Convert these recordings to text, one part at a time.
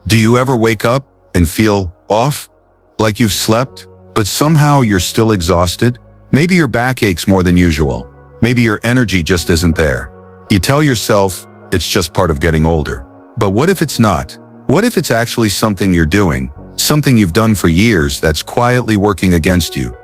Do you ever wake up and feel off? Like you've slept, but somehow you're still exhausted? Maybe your back aches more than usual. Maybe your energy just isn't there. You tell yourself it's just part of getting older. But what if it's not? What if it's actually something you're doing, something you've done for years that's quietly working against you?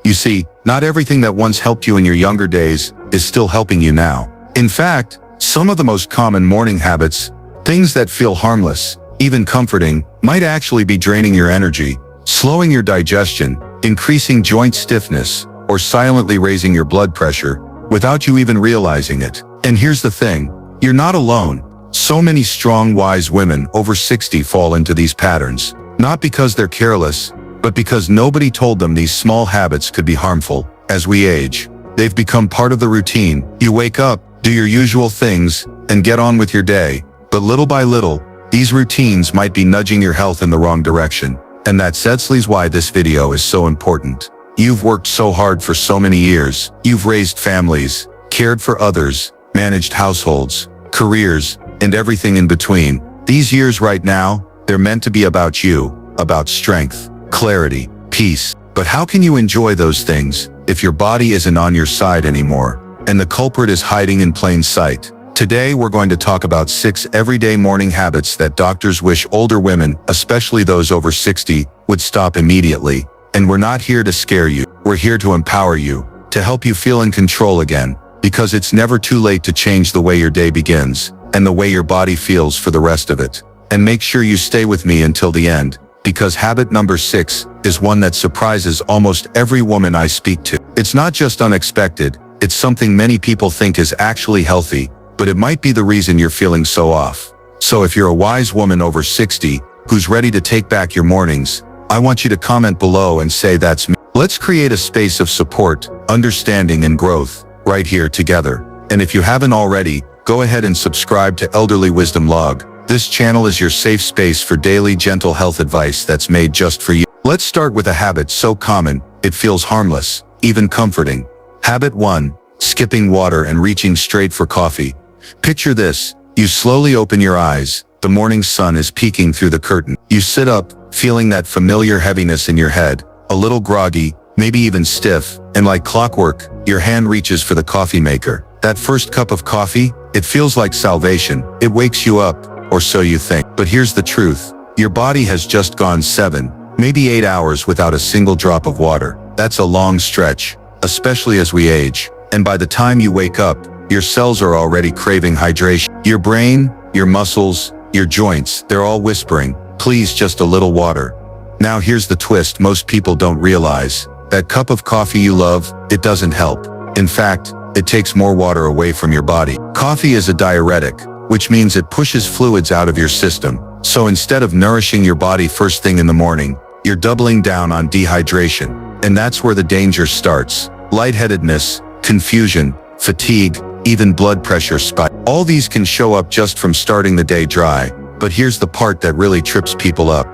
You see, not everything that once helped you in your younger days is still helping you now. In fact, some of the most common morning habits, things that feel harmless, even comforting, might actually be draining your energy, slowing your digestion, increasing joint stiffness, or silently raising your blood pressure without you even realizing it. And here's the thing, you're not alone. So many strong, wise women over 60 fall into these patterns, not because they're careless, but because nobody told them these small habits could be harmful. As we age, they've become part of the routine. You wake up, do your usual things, and get on with your day. But little by little, these routines might be nudging your health in the wrong direction. And that's why this video is so important. You've worked so hard for so many years. You've raised families, cared for others, managed households, careers, and everything in between. These years right now, they're meant to be about you, about strength, clarity, peace. But how can you enjoy those things if your body isn't on your side anymore, and the culprit is hiding in plain sight? Today, we're going to talk about 6 everyday morning habits that doctors wish older women, especially those over 60, would stop immediately. And we're not here to scare you. We're here to empower you, to help you feel in control again, because it's never too late to change the way your day begins, and the way your body feels for the rest of it. And make sure you stay with me until the end, because habit number 6 is one that surprises almost every woman I speak to. It's not just unexpected, it's something many people think is actually healthy, but it might be the reason you're feeling so off. So if you're a wise woman over 60, who's ready to take back your mornings, I want you to comment below and say that's me. Let's create a space of support, understanding, and growth, right here together. And if you haven't already, go ahead and subscribe to Elderly Wisdom Log. This channel is your safe space for daily gentle health advice that's made just for you. Let's start with a habit so common, it feels harmless, even comforting. Habit 1, skipping water and reaching straight for coffee. Picture this, you slowly open your eyes, the morning sun is peeking through the curtain. You sit up, feeling that familiar heaviness in your head, a little groggy, maybe even stiff, and like clockwork, your hand reaches for the coffee maker. That first cup of coffee, it feels like salvation. It wakes you up, or so you think. But here's the truth, your body has just gone 7, maybe 8 hours without a single drop of water. That's a long stretch, especially as we age. And by the time you wake up, your cells are already craving hydration. Your brain, your muscles, your joints, they're all whispering, please just a little water. Now here's the twist most people don't realize. That cup of coffee you love, it doesn't help. In fact, it takes more water away from your body. Coffee is a diuretic, which means it pushes fluids out of your system. So instead of nourishing your body first thing in the morning, you're doubling down on dehydration. And that's where the danger starts. Lightheadedness, confusion, fatigue, even blood pressure spike. All these can show up just from starting the day dry. But here's the part that really trips people up.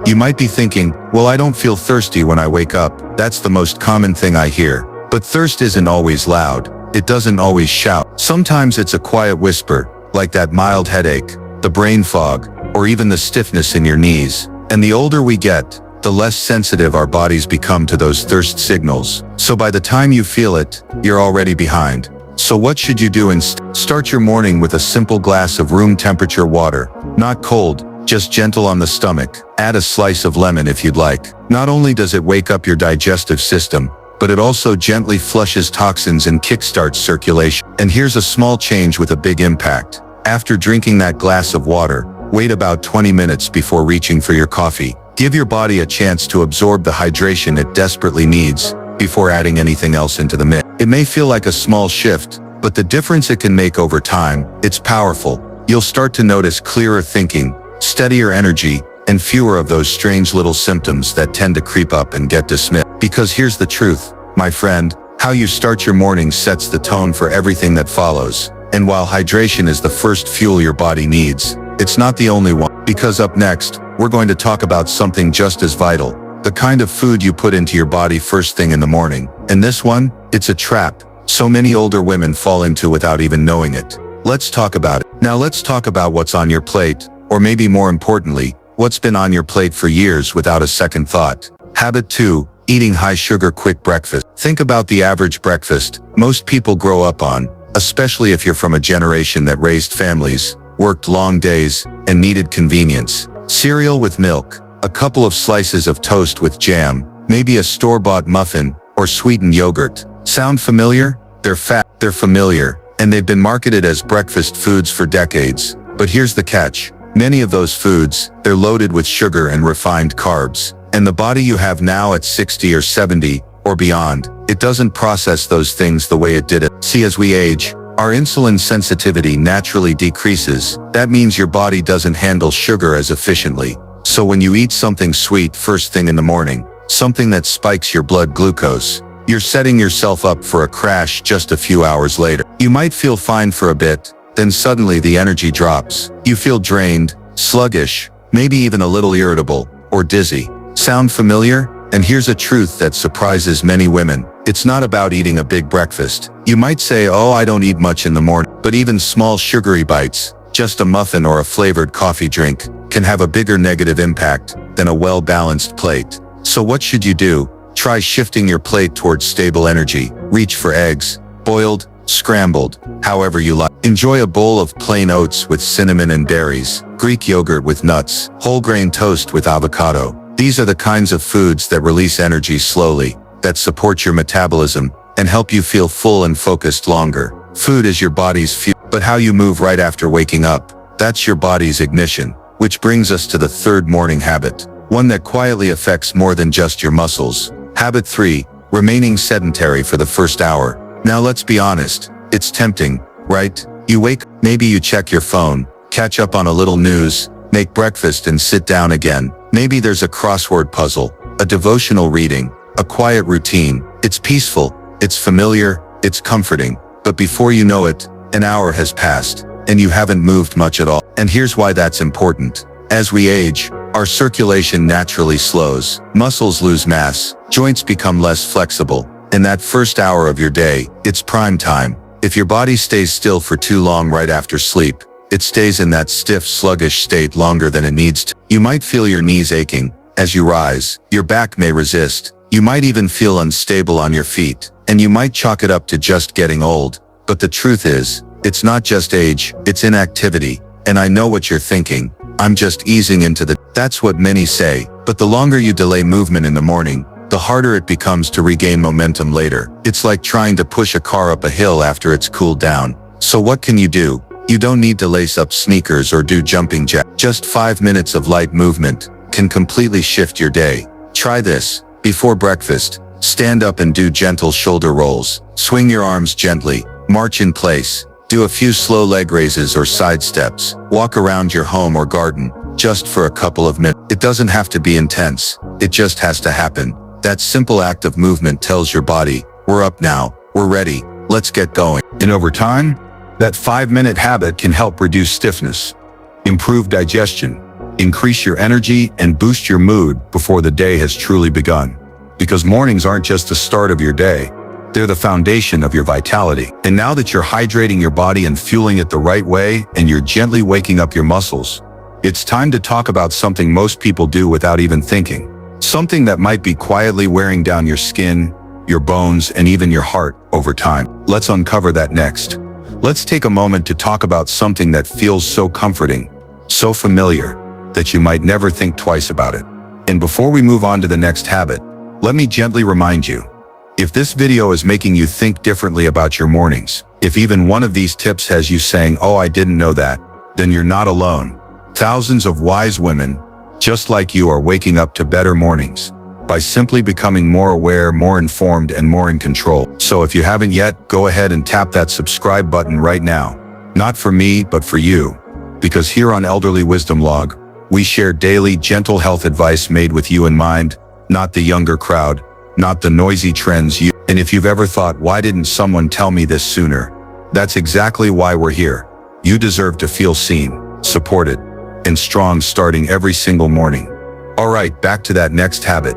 You might be thinking, well, I don't feel thirsty when I wake up. That's the most common thing I hear. But thirst isn't always loud. It doesn't always shout. Sometimes it's a quiet whisper, like that mild headache, the brain fog, or even the stiffness in your knees. And the older we get, the less sensitive our bodies become to those thirst signals. So by the time you feel it, you're already behind. So what should you do instead? Start your morning with a simple glass of room temperature water. Not cold, just gentle on the stomach. Add a slice of lemon if you'd like. Not only does it wake up your digestive system, but it also gently flushes toxins and kickstarts circulation. And here's a small change with a big impact. After drinking that glass of water, wait about 20 minutes before reaching for your coffee. Give your body a chance to absorb the hydration it desperately needs before adding anything else into the mix. It may feel like a small shift, but the difference it can make over time, it's powerful. You'll start to notice clearer thinking, steadier energy, and fewer of those strange little symptoms that tend to creep up and get dismissed. Because here's the truth, my friend, how you start your morning sets the tone for everything that follows. And while hydration is the first fuel your body needs, it's not the only one. Because up next, we're going to talk about something just as vital, the kind of food you put into your body first thing in the morning. And this one, it's a trap so many older women fall into without even knowing it. Let's talk about it. Now let's talk about what's on your plate, or maybe more importantly, what's been on your plate for years without a second thought. Habit 2. Eating high-sugar quick breakfast. Think about the average breakfast most people grow up on, especially if you're from a generation that raised families, worked long days, and needed convenience. Cereal with milk, a couple of slices of toast with jam, maybe a store-bought muffin, or sweetened yogurt. Sound familiar? They're familiar, and they've been marketed as breakfast foods for decades. But here's the catch. Many of those foods, they're loaded with sugar and refined carbs. And the body you have now at 60 or 70, or beyond, it doesn't process those things the way it did it. See, as we age, our insulin sensitivity naturally decreases. That means your body doesn't handle sugar as efficiently. So when you eat something sweet first thing in the morning, something that spikes your blood glucose, you're setting yourself up for a crash just a few hours later. You might feel fine for a bit, then suddenly the energy drops. You feel drained, sluggish, maybe even a little irritable, or dizzy. Sound familiar? And here's a truth that surprises many women. It's not about eating a big breakfast. You might say, oh, I don't eat much in the morning. But even small sugary bites, just a muffin or a flavored coffee drink, can have a bigger negative impact than a well-balanced plate. So what should you do? Try shifting your plate towards stable energy. Reach for eggs, boiled, scrambled, however you like. Enjoy a bowl of plain oats with cinnamon and berries, Greek yogurt with nuts, whole grain toast with avocado. These are the kinds of foods that release energy slowly, that support your metabolism, and help you feel full and focused longer. Food is your body's fuel, but how you move right after waking up, that's your body's ignition. Which brings us to the third morning habit, one that quietly affects more than just your muscles. Habit 3. Remaining sedentary for the first hour. Now let's be honest, it's tempting, right? You wake, maybe you check your phone, catch up on a little news, make breakfast and sit down again. Maybe there's a crossword puzzle, a devotional reading, a quiet routine. It's peaceful, it's familiar, it's comforting. But before you know it, an hour has passed, and you haven't moved much at all. And here's why that's important. As we age, our circulation naturally slows, muscles lose mass, joints become less flexible. In that first hour of your day, it's prime time. If your body stays still for too long right after sleep, it stays in that stiff, sluggish state longer than it needs to. You might feel your knees aching as you rise, your back may resist, you might even feel unstable on your feet, and you might chalk it up to just getting old. But the truth is, it's not just age, it's inactivity. And I know what you're thinking, I'm just easing into the... That's what many say, but the longer you delay movement in the morning, the harder it becomes to regain momentum later. It's like trying to push a car up a hill after it's cooled down. So what can you do? You don't need to lace up sneakers or do jumping jacks. Just 5 minutes of light movement can completely shift your day. Try this. Before breakfast, stand up and do gentle shoulder rolls. Swing your arms gently. March in place. Do a few slow leg raises or side steps. Walk around your home or garden, just for a couple of minutes. It doesn't have to be intense. It just has to happen. That simple act of movement tells your body, we're up now, we're ready, let's get going. And over time, that 5-minute habit can help reduce stiffness, improve digestion, increase your energy, and boost your mood before the day has truly begun. Because mornings aren't just the start of your day, they're the foundation of your vitality. And now that you're hydrating your body and fueling it the right way, and you're gently waking up your muscles, it's time to talk about something most people do without even thinking. Something that might be quietly wearing down your skin, your bones, and even your heart over time. Let's uncover that next. Let's take a moment to talk about something that feels so comforting, so familiar, that you might never think twice about it. And before we move on to the next habit, let me gently remind you, if this video is making you think differently about your mornings, if even one of these tips has you saying, oh, I didn't know that, then you're not alone. Thousands of wise women, just like you, are waking up to better mornings by simply becoming more aware, more informed, and more in control. So if you haven't yet, go ahead and tap that subscribe button right now. Not for me, but for you. Because here on Elderly Wisdom Log, we share daily, gentle health advice made with you in mind, not the younger crowd, not the noisy trends you... And if you've ever thought, why didn't someone tell me this sooner? That's exactly why we're here. You deserve to feel seen, supported, and strong starting every single morning. Alright, back to that next habit.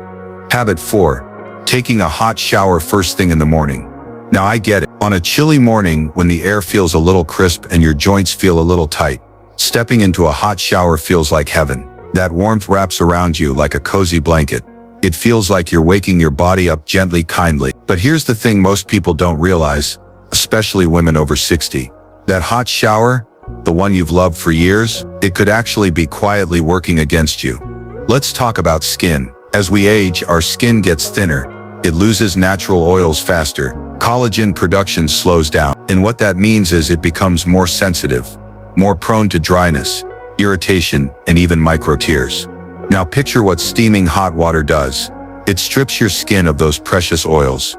Habit 4. Taking a hot shower first thing in the morning. Now I get it. On a chilly morning when the air feels a little crisp and your joints feel a little tight, stepping into a hot shower feels like heaven. That warmth wraps around you like a cozy blanket. It feels like you're waking your body up gently, kindly. But here's the thing most people don't realize, especially women over 60. That hot shower, the one you've loved for years, it could actually be quietly working against you. Let's talk about skin. As we age, our skin gets thinner. It loses natural oils faster. Collagen production slows down. And what that means is it becomes more sensitive, more prone to dryness, irritation, and even micro tears. Now picture what steaming hot water does. It strips your skin of those precious oils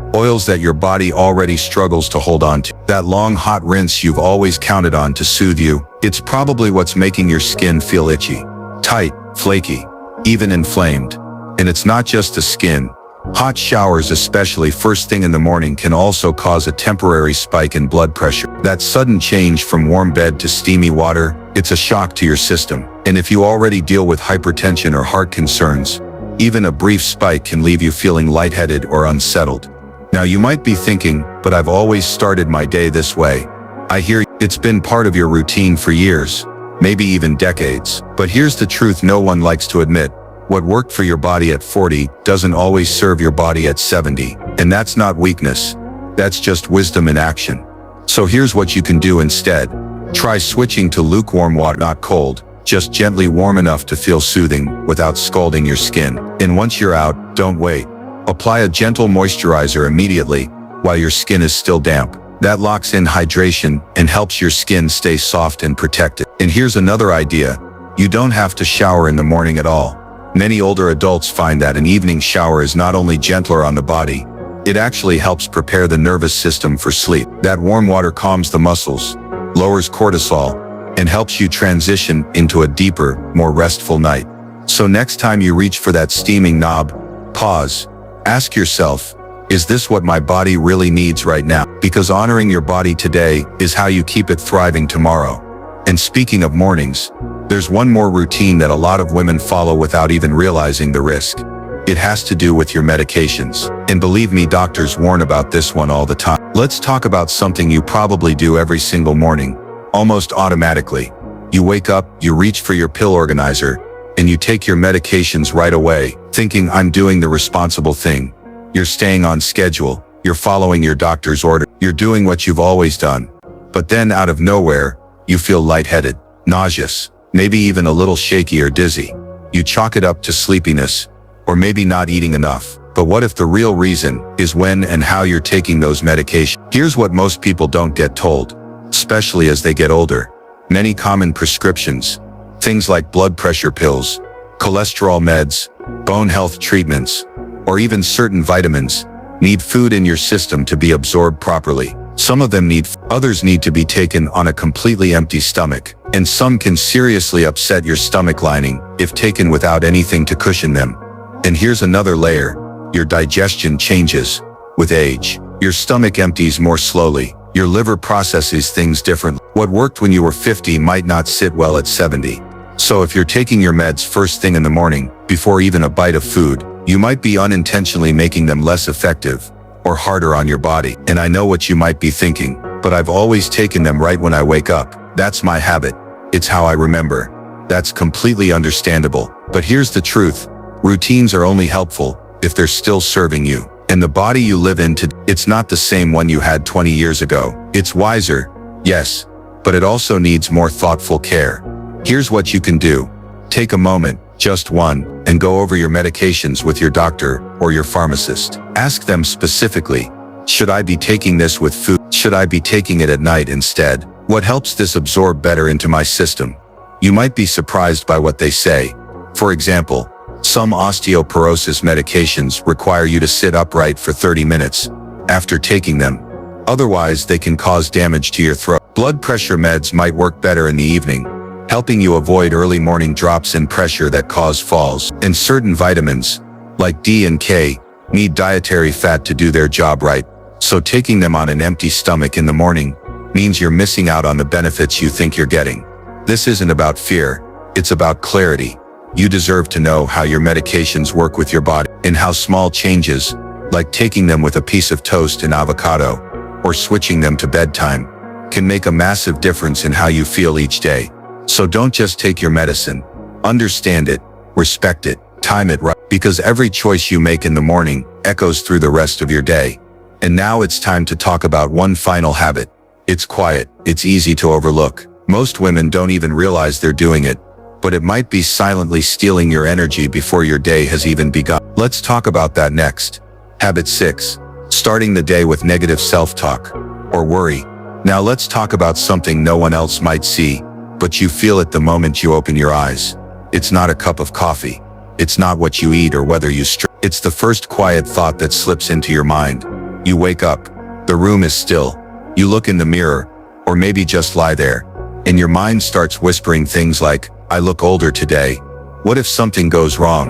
that your body already struggles to hold on to. That long hot rinse you've always counted on to soothe you, it's probably what's making your skin feel itchy, tight, flaky, even inflamed. And it's not just the skin. Hot showers, especially first thing in the morning, can also cause a temporary spike in blood pressure. That sudden change from warm bed to steamy water, it's a shock to your system. And if you already deal with hypertension or heart concerns, even a brief spike can leave you feeling lightheaded or unsettled. Now you might be thinking, but I've always started my day this way. I hear it's been part of your routine for years, maybe even decades. But here's the truth no one likes to admit. What worked for your body at 40 doesn't always serve your body at 70. And that's not weakness. That's just wisdom in action. So here's what you can do instead. Try switching to lukewarm water, not cold, just gently warm enough to feel soothing without scalding your skin. And once you're out, don't wait. Apply a gentle moisturizer immediately while your skin is still damp. That locks in hydration and helps your skin stay soft and protected. And here's another idea. You don't have to shower in the morning at all. Many older adults find that an evening shower is not only gentler on the body, it actually helps prepare the nervous system for sleep. That warm water calms the muscles, lowers cortisol, and helps you transition into a deeper, more restful night. So next time you reach for that steaming knob, pause. Ask yourself, is this what my body really needs right now? Because honoring your body today is how you keep it thriving tomorrow. And speaking of mornings, there's one more routine that a lot of women follow without even realizing the risk. It has to do with your medications. And believe me, doctors warn about this one all the time. Let's talk about something you probably do every single morning, almost automatically. You wake up, you reach for your pill organizer, and you take your medications right away, thinking I'm doing the responsible thing. You're staying on schedule, you're following your doctor's order, you're doing what you've always done. But then out of nowhere, you feel lightheaded, nauseous, maybe even a little shaky or dizzy. You chalk it up to sleepiness, or maybe not eating enough. But what if the real reason is when and how you're taking those medications? Here's what most people don't get told, especially as they get older. Many common prescriptions, things like blood pressure pills, cholesterol meds, bone health treatments, or even certain vitamins, need food in your system to be absorbed properly. Some of them others need to be taken on a completely empty stomach, and some can seriously upset your stomach lining if taken without anything to cushion them. And here's another layer. Your digestion changes. With age, your stomach empties more slowly. Your liver processes things differently. What worked when you were 50 might not sit well at 70. So if you're taking your meds first thing in the morning, before even a bite of food, you might be unintentionally making them less effective or harder on your body. And I know what you might be thinking, but I've always taken them right when I wake up. That's my habit. It's how I remember. That's completely understandable. But here's the truth. Routines are only helpful if they're still serving you. And the body you live in today, it's not the same one you had 20 years ago. It's wiser, yes, but it also needs more thoughtful care. Here's what you can do. Take a moment, just one, and go over your medications with your doctor or your pharmacist. Ask them specifically, should I be taking this with food? Should I be taking it at night instead? What helps this absorb better into my system? You might be surprised by what they say. For example, some osteoporosis medications require you to sit upright for 30 minutes after taking them. Otherwise, they can cause damage to your throat. Blood pressure meds might work better in the evening, helping you avoid early morning drops in pressure that cause falls. And certain vitamins, like D and K, need dietary fat to do their job right. So taking them on an empty stomach in the morning means you're missing out on the benefits you think you're getting. This isn't about fear, it's about clarity. You deserve to know how your medications work with your body, and how small changes, like taking them with a piece of toast and avocado, or switching them to bedtime, can make a massive difference in how you feel each day. So don't just take your medicine. Understand it, respect it, time it right, because every choice you make in the morning echoes through the rest of your day. And now it's time to talk about one final habit. It's quiet, it's easy to overlook. Most women don't even realize they're doing it, but it might be silently stealing your energy before your day has even begun. Let's talk about that next. Habit 6. Starting the day with negative self-talk or worry. Now let's talk about something no one else might see, but you feel it the moment you open your eyes. It's not a cup of coffee. It's not what you eat or whether you It's the first quiet thought that slips into your mind. You wake up. The room is still. You look in the mirror, or maybe just lie there, and your mind starts whispering things like, I look older today. What if something goes wrong?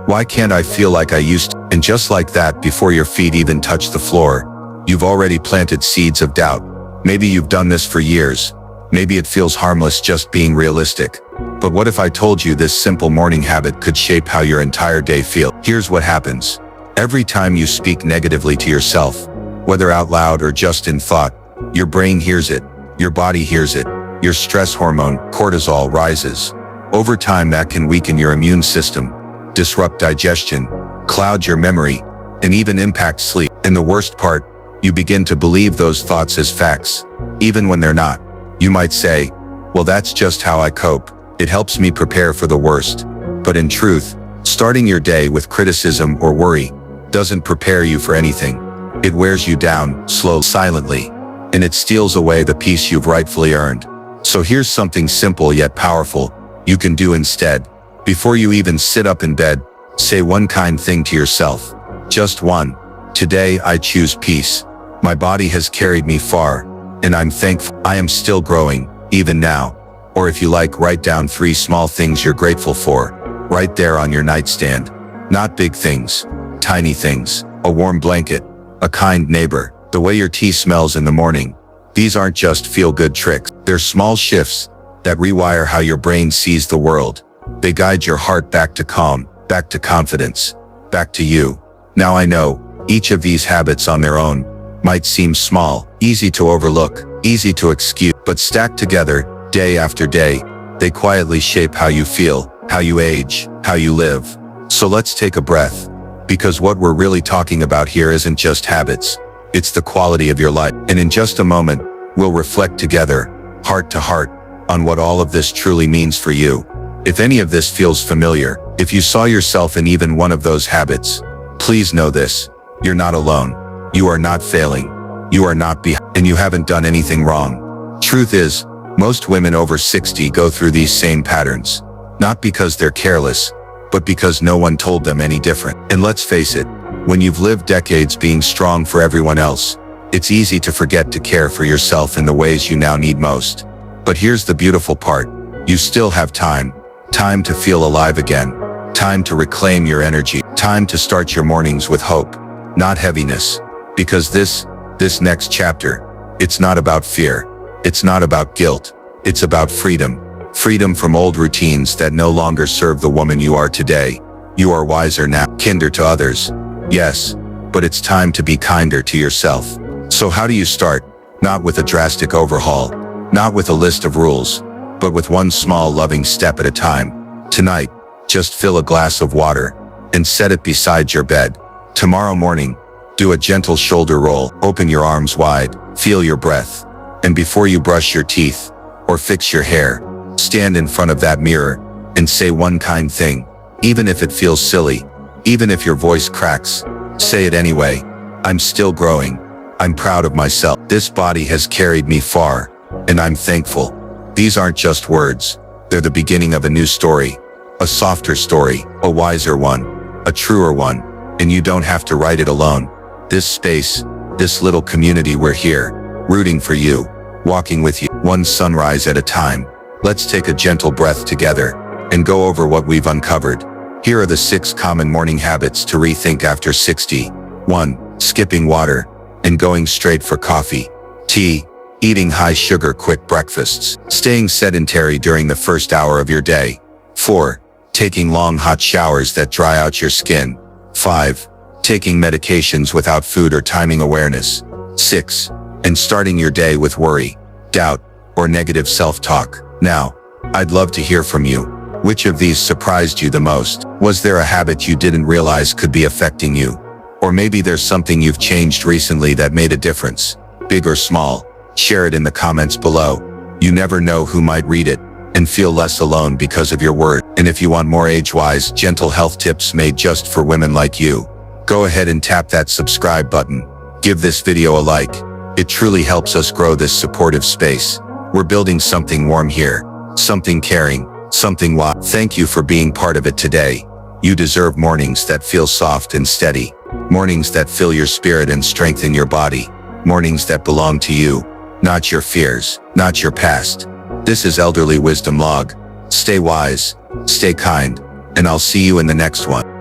Why can't I feel like I used to? And just like that, before your feet even touch the floor, you've already planted seeds of doubt. Maybe you've done this for years. Maybe it feels harmless just being realistic. But what if I told you this simple morning habit could shape how your entire day feels? Here's what happens. Every time you speak negatively to yourself, whether out loud or just in thought, your brain hears it, your body hears it, your stress hormone, cortisol, rises. Over time, that can weaken your immune system, disrupt digestion, cloud your memory, and even impact sleep. And the worst part, you begin to believe those thoughts as facts, even when they're not. You might say, well, that's just how I cope. It helps me prepare for the worst. But in truth, starting your day with criticism or worry doesn't prepare you for anything. It wears you down, slowly, silently, and it steals away the peace you've rightfully earned. So here's something simple yet powerful you can do instead. Before you even sit up in bed, say one kind thing to yourself. Just one. Today I choose peace. My body has carried me far, and I'm thankful. I am still growing, even now. Or if you like, write down 3 small things you're grateful for, right there on your nightstand. Not big things, tiny things. A warm blanket, a kind neighbor, the way your tea smells in the morning. These aren't just feel-good tricks. They're small shifts that rewire how your brain sees the world. They guide your heart back to calm, back to confidence, back to you. Now I know, each of these habits on their own might seem small, easy to overlook, easy to excuse, but stacked together, day after day, they quietly shape how you feel, how you age, how you live. So let's take a breath, because what we're really talking about here isn't just habits, it's the quality of your life. And in just a moment, we'll reflect together, heart to heart, on what all of this truly means for you. If any of this feels familiar, if you saw yourself in even one of those habits, please know this: you're not alone. You are not failing. You are not behind, and you haven't done anything wrong. Truth is, most women over 60 go through these same patterns, not because they're careless, but because no one told them any different. And let's face it, when you've lived decades being strong for everyone else, it's easy to forget to care for yourself in the ways you now need most. But here's the beautiful part. You still have time. Time to feel alive again. Time to reclaim your energy. Time to start your mornings with hope, not heaviness. Because this next chapter, it's not about fear. It's not about guilt. It's about freedom. Freedom from old routines that no longer serve the woman you are today. You are wiser now, kinder to others. Yes, but it's time to be kinder to yourself. So how do you start? Not with a drastic overhaul, not with a list of rules, but with one small loving step at a time. Tonight, just fill a glass of water and set it beside your bed. Tomorrow morning, do a gentle shoulder roll, open your arms wide, feel your breath. And before you brush your teeth or fix your hair, stand in front of that mirror and say one kind thing. Even if it feels silly, even if your voice cracks, say it anyway. I'm still growing. I'm proud of myself. This body has carried me far, and I'm thankful. These aren't just words. They're the beginning of a new story. A softer story, a wiser one, a truer one. And you don't have to write it alone. This space, this little community, we're here, rooting for you, walking with you, one sunrise at a time. Let's take a gentle breath together and go over what we've uncovered. Here are the 6 common morning habits to rethink after 60. 1. Skipping water and going straight for coffee, tea, eating high-sugar quick breakfasts, staying sedentary during the first hour of your day. 4. Taking long hot showers that dry out your skin. 5. Taking medications without food or timing awareness. 6. And starting your day with worry, doubt, or negative self-talk. Now, I'd love to hear from you. Which of these surprised you the most? Was there a habit you didn't realize could be affecting you? Or maybe there's something you've changed recently that made a difference, big or small. Share it in the comments below. You never know who might read it and feel less alone because of your word. And if you want more age-wise, gentle health tips made just for women like you, go ahead and tap that subscribe button. Give this video a like. It truly helps us grow this supportive space. We're building something warm here, something caring, something wise. Thank you for being part of it today. You deserve mornings that feel soft and steady, mornings that fill your spirit and strengthen your body, mornings that belong to you, not your fears, not your past. This is Elderly Wisdom Log. Stay wise, stay kind, and I'll see you in the next one.